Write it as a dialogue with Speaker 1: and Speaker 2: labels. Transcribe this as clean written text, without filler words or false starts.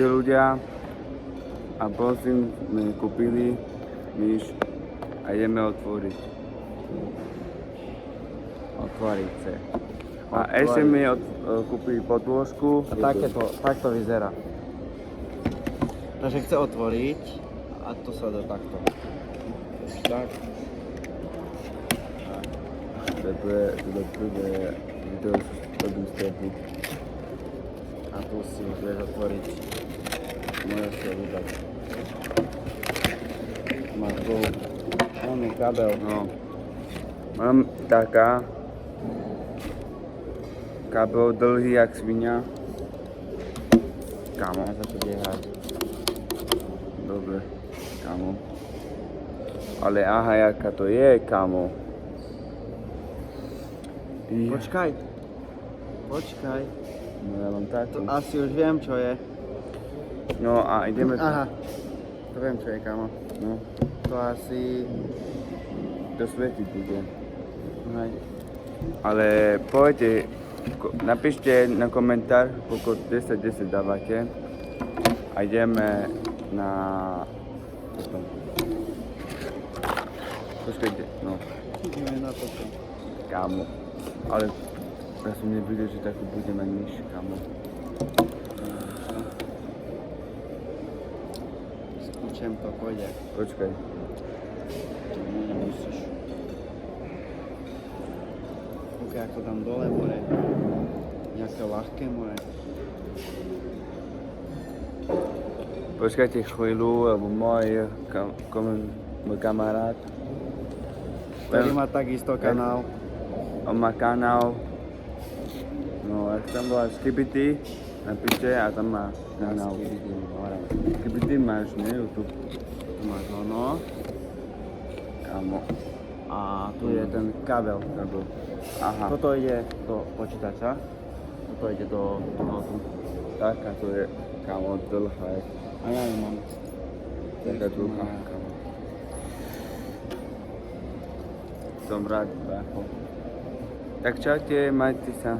Speaker 1: Ľudia, a prosím, sme kúpili myš a ideme otvoriť. Otvoriť sa. A ešte mi kúpili podložku.
Speaker 2: A takto vyzerá. Takže chce otvoriť a to sa dá takto. Tak.
Speaker 1: To je video z toho.
Speaker 2: A tu si vieš otvoriť.
Speaker 1: Môžeš to vydať.
Speaker 2: Máš tu oný kabel.
Speaker 1: No. Mám taká. Kabel dlhý jak svinia. Kámo.
Speaker 2: Ja sa tu dehať.
Speaker 1: Dobre, kámo. Ale aha, jaká to je, kámo.
Speaker 2: Počkaj.
Speaker 1: No ja mám takú.
Speaker 2: To asi už viem, čo je.
Speaker 1: No a ideme tu.
Speaker 2: Aha. To viem, čo je, kámo.
Speaker 1: No,
Speaker 2: To asi...
Speaker 1: to svietiť bude.
Speaker 2: Hej.
Speaker 1: Ale poviete, napíšte na komentár, koľko 10 dávate. A ideme na... Počkajte, no,
Speaker 2: Ideme na toto.
Speaker 1: kámo. Ale ja som nevidel, že takú bude mať myš, kámo.
Speaker 2: Skúčem to, pôjde.
Speaker 1: Počkaj.
Speaker 2: Nemusíš. Ok, ako tam dole more. Nejaké ľahké more.
Speaker 1: Počkajte chvíľu, lebo môj kamarát,
Speaker 2: Ktorý má takisto kanál.
Speaker 1: on má kanál, no ak tam bola Skibidi, napíšte a tam má kanál. Skibidi máš, nie? YouTube.
Speaker 2: Tu máš ono.
Speaker 1: Kámo.
Speaker 2: A tu je ten kabel.
Speaker 1: Aha,
Speaker 2: Toto ide do počítača. Toto ide do toho.
Speaker 1: taká to je, kámo, dlhá je.
Speaker 2: A ja ju mám.
Speaker 1: Taká dlhá, kámo. Som rád, brácho. Tak čaute, majte sa.